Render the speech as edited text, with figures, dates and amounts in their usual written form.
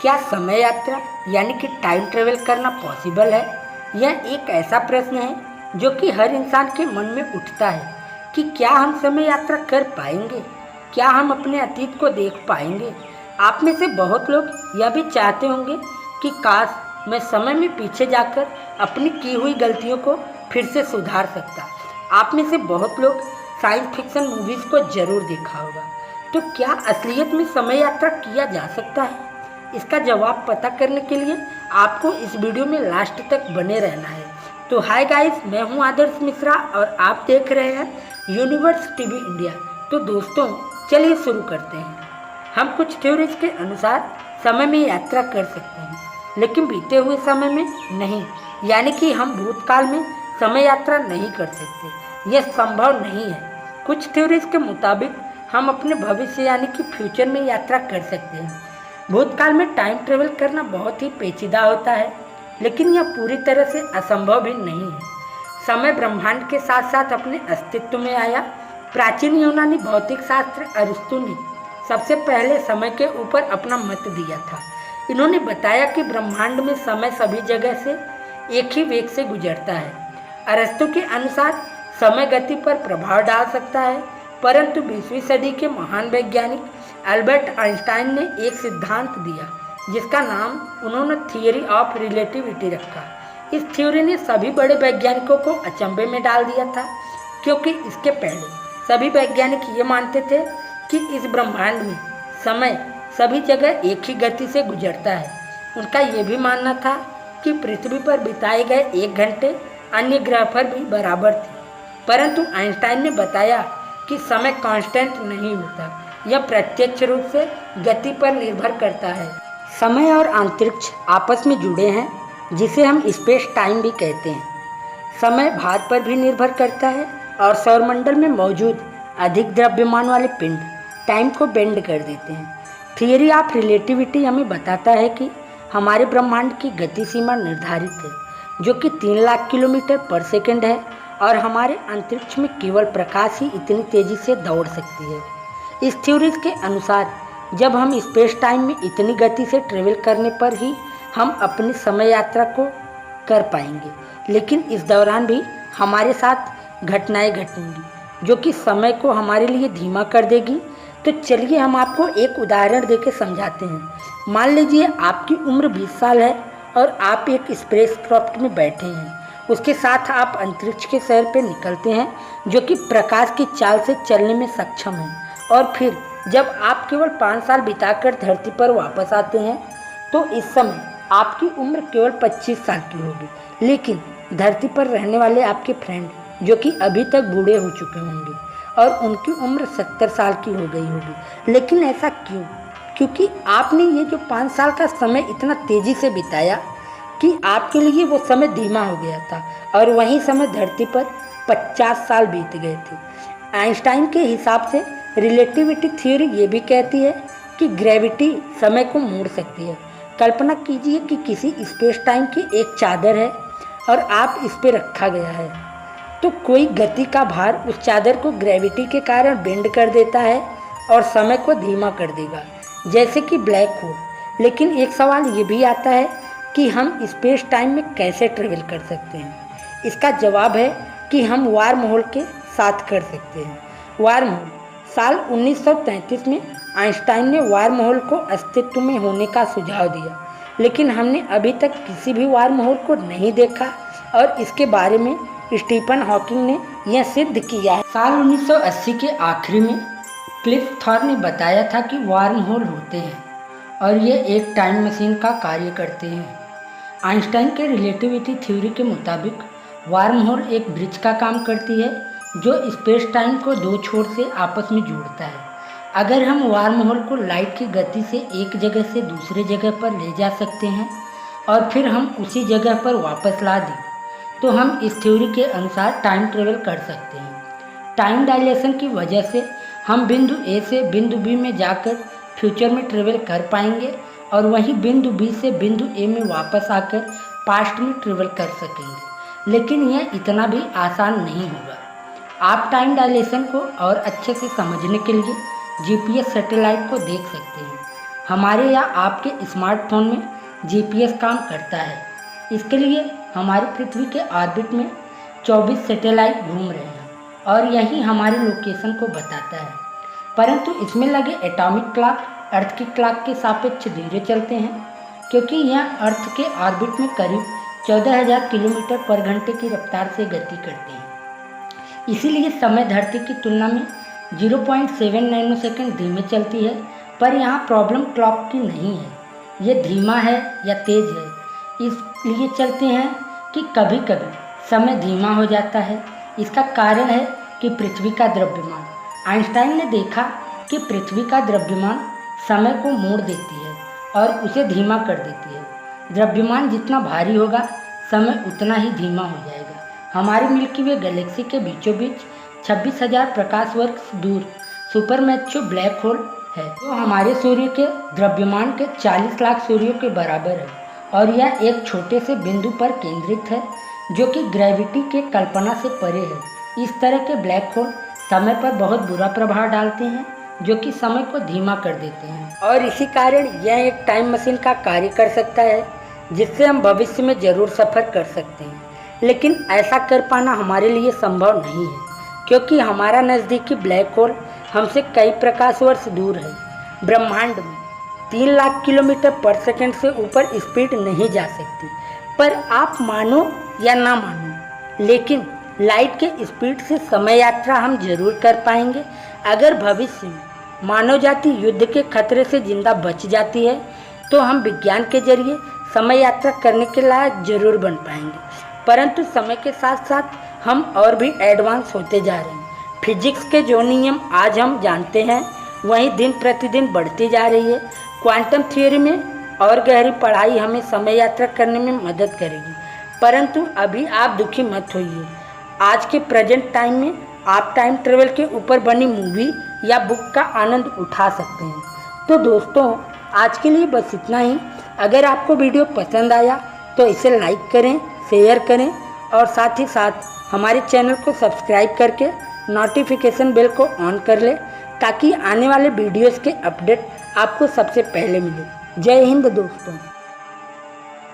क्या समय यात्रा यानी कि टाइम ट्रेवल करना पॉसिबल है? यह एक ऐसा प्रश्न है जो कि हर इंसान के मन में उठता है कि क्या हम समय यात्रा कर पाएंगे? क्या हम अपने अतीत को देख पाएंगे? आप में से बहुत लोग यह भी चाहते होंगे कि काश मैं समय में पीछे जाकर अपनी की हुई गलतियों को फिर से सुधार सकता। आप में से बहुत लोग साइंस फिक्शन मूवीज़ को जरूर देखा होगा। तो क्या असलियत में समय यात्रा किया जा सकता है? इसका जवाब पता करने के लिए आपको इस वीडियो में लास्ट तक बने रहना है। तो हाय गाइस, मैं हूं आदर्श मिश्रा और आप देख रहे हैं यूनिवर्स टीवी इंडिया। तो दोस्तों चलिए शुरू करते हैं। हम कुछ थ्योरीज के अनुसार समय में यात्रा कर सकते हैं, लेकिन बीते हुए समय में नहीं, यानी कि हम भूतकाल में समय यात्रा नहीं कर सकते। यह संभव नहीं है। कुछ थ्योरीज के मुताबिक हम अपने भविष्य यानी कि फ्यूचर में यात्रा कर सकते हैं। भूतकाल में टाइम ट्रेवल करना बहुत ही पेचीदा होता है, लेकिन यह पूरी तरह से असंभव भी नहीं है। समय ब्रह्मांड के साथ साथ अपने अस्तित्व में आया। प्राचीन यूनानी भौतिक शास्त्र अरिस्तु ने सबसे पहले समय के ऊपर अपना मत दिया था। इन्होंने बताया कि ब्रह्मांड में समय सभी जगह से एक ही वेग से गुजरता है। अरिस्तु के अनुसार समय गति पर प्रभाव डाल सकता है, परंतु 20वीं सदी के महान वैज्ञानिक अल्बर्ट आइंस्टाइन ने एक सिद्धांत दिया जिसका नाम उन्होंने थियरी ऑफ रिलेटिविटी रखा। इस थ्योरी ने सभी बड़े वैज्ञानिकों को अचंभे में डाल दिया था, क्योंकि इसके पहले सभी वैज्ञानिक ये मानते थे कि इस ब्रह्मांड में समय सभी जगह एक ही गति से गुजरता है। उनका ये भी मानना था कि पृथ्वी पर बिताए गए 1 घंटे अन्य ग्रह पर भी बराबर थे, परंतु आइंस्टाइन ने बताया कि समय कांस्टेंट नहीं होता, यह प्रत्यक्ष रूप से गति पर निर्भर करता है। समय और अंतरिक्ष आपस में जुड़े हैं, जिसे हम स्पेस टाइम भी कहते हैं। समय भार पर भी निर्भर करता है और सौरमंडल में मौजूद अधिक द्रव्यमान वाले पिंड टाइम को बेंड कर देते हैं। थियरी ऑफ रिलेटिविटी हमें बताता है कि हमारे ब्रह्मांड की गति सीमा निर्धारित है, जो कि 3 लाख किलोमीटर पर सेकंड है, और हमारे अंतरिक्ष में केवल प्रकाश ही इतनी तेजी से दौड़ सकती है। इस थ्योरीज के अनुसार जब हम स्पेस टाइम में इतनी गति से ट्रेवल करने पर ही हम अपनी समय यात्रा को कर पाएंगे, लेकिन इस दौरान भी हमारे साथ घटनाएं घटेंगी जो कि समय को हमारे लिए धीमा कर देगी। तो चलिए हम आपको एक उदाहरण देके समझाते हैं। मान लीजिए आपकी उम्र 20 साल है और आप एक स्पेसक्राफ्ट में बैठे हैं। उसके साथ आप अंतरिक्ष के सैर पे निकलते हैं, जो कि प्रकाश की चाल से चलने में सक्षम है। और फिर जब आप केवल 5 साल बिताकर धरती पर वापस आते हैं, तो इस समय आपकी उम्र केवल 25 साल की होगी, लेकिन धरती पर रहने वाले आपके फ्रेंड जो कि अभी तक बूढ़े हो चुके होंगे और उनकी उम्र 70 साल की हो गई होगी। लेकिन ऐसा क्यों? क्योंकि आपने ये जो 5 साल का समय इतना तेजी से बिताया कि आपके लिए वो समय धीमा हो गया था, और वही समय धरती पर 50 साल बीत गए थे। आइंस्टाइन के हिसाब से रिलेटिविटी थ्योरी ये भी कहती है कि ग्रेविटी समय को मोड़ सकती है। कल्पना कीजिए कि किसी स्पेस टाइम की एक चादर है और आप इस पे रखा गया है, तो कोई गति का भार उस चादर को ग्रेविटी के कारण बेंड कर देता है और समय को धीमा कर देगा, जैसे कि ब्लैक होल। लेकिन एक सवाल ये भी आता है कि हम स्पेस टाइम में कैसे ट्रेवल कर सकते हैं? इसका जवाब है कि हम वार्म होल के साथ कर सकते हैं। वार्म होल साल 1933 में आइंस्टाइन ने वार्म होल को अस्तित्व में होने का सुझाव दिया, लेकिन हमने अभी तक किसी भी वार्म होल को नहीं देखा, और इसके बारे में स्टीफन हॉकिंग ने यह सिद्ध किया है। साल 1980 के आखिरी में क्लिफ थॉर ने बताया था कि वार्म होल होते हैं और ये एक टाइम मशीन का कार्य करते हैं। आइंस्टाइन के रिलेटिविटी थ्योरी के मुताबिक वार्म होल एक ब्रिज का काम करती है जो स्पेस टाइम को 2 छोर से आपस में जोड़ता है। अगर हम वार्म होल को लाइट की गति से एक जगह से दूसरे जगह पर ले जा सकते हैं और फिर हम उसी जगह पर वापस ला दें, तो हम इस थ्योरी के अनुसार टाइम ट्रेवल कर सकते हैं। टाइम डायलेशन की वजह से हम बिंदु ए से बिंदु बी में जाकर फ्यूचर में ट्रेवल कर पाएंगे, और वहीं बिंदु बी से बिंदु ए में वापस आकर पास्ट में ट्रेवल कर सकेंगे। लेकिन यह इतना भी आसान नहीं होगा। आप टाइम डायलेशन को और अच्छे से समझने के लिए GPS सैटेलाइट को देख सकते हैं। हमारे या आपके स्मार्टफोन में जीपीएस काम करता है। इसके लिए हमारी पृथ्वी के ऑर्बिट में 24 सैटेलाइट घूम रहे हैं और यही हमारी लोकेशन को बताता है। परंतु इसमें लगे एटॉमिक क्लॉक अर्थ की क्लॉक के सापेक्ष धीरे चलते हैं, क्योंकि यह अर्थ के ऑर्बिट में करीब 14,000 किलोमीटर पर घंटे की रफ्तार से गति करते हैं। इसीलिए समय धरती की तुलना में 0.7 नैनोसेकंड धीमे चलती है। पर यहाँ प्रॉब्लम क्लॉक की नहीं है, ये धीमा है या तेज है। इसलिए चलते हैं कि कभी कभी समय धीमा हो जाता है। इसका कारण है कि पृथ्वी का द्रव्यमान। आइंस्टाइन ने देखा कि पृथ्वी का द्रव्यमान समय को मोड़ देती है और उसे धीमा कर देती है। द्रव्यमान जितना भारी होगा, समय उतना ही धीमा हो जाएगा। हमारी मिल्की वे गैलेक्सी के बीचों बीच 26,000 प्रकाश वर्ष दूर सुपरमैच्यो ब्लैक होल है, जो हमारे सूर्य के द्रव्यमान के 40 लाख सूर्यों के बराबर है और यह एक छोटे से बिंदु पर केंद्रित है, जो कि ग्रेविटी के कल्पना से परे है। इस तरह के ब्लैक होल समय पर बहुत बुरा प्रभाव डालते हैं, जो कि समय को धीमा कर देते हैं और इसी कारण यह एक टाइम मशीन का कार्य कर सकता है, जिससे हम भविष्य में जरूर सफ़र कर सकते हैं। लेकिन ऐसा कर पाना हमारे लिए संभव नहीं है, क्योंकि हमारा नज़दीकी ब्लैक होल हमसे कई प्रकाश वर्ष दूर है। ब्रह्मांड में 3 लाख किलोमीटर पर सेकंड से ऊपर स्पीड नहीं जा सकती। पर आप मानो या ना मानो, लेकिन लाइट के स्पीड से समय यात्रा हम जरूर कर पाएंगे। अगर भविष्य में मानव जाति युद्ध के खतरे से जिंदा बच जाती है, तो हम विज्ञान के जरिए समय यात्रा करने के लायक जरूर बन पाएंगे। परंतु समय के साथ साथ हम और भी एडवांस होते जा रहे हैं। फिजिक्स के जो नियम आज हम जानते हैं, वही दिन प्रतिदिन बढ़ती जा रही है। क्वांटम थ्योरी में और गहरी पढ़ाई हमें समय यात्रा करने में मदद करेगी। परंतु अभी आप दुखी मत होइए। आज के प्रेजेंट टाइम में आप टाइम ट्रेवल के ऊपर बनी मूवी या बुक का आनंद उठा सकते हैं। तो दोस्तों, आज के लिए बस इतना ही। अगर आपको वीडियो पसंद आया तो इसे लाइक करें, शेयर करें और साथ ही साथ हमारे चैनल को सब्सक्राइब करके नोटिफिकेशन बेल को ऑन कर ले, ताकि आने वाले वीडियोस के अपडेट आपको सबसे पहले मिले। जय हिंद दोस्तों।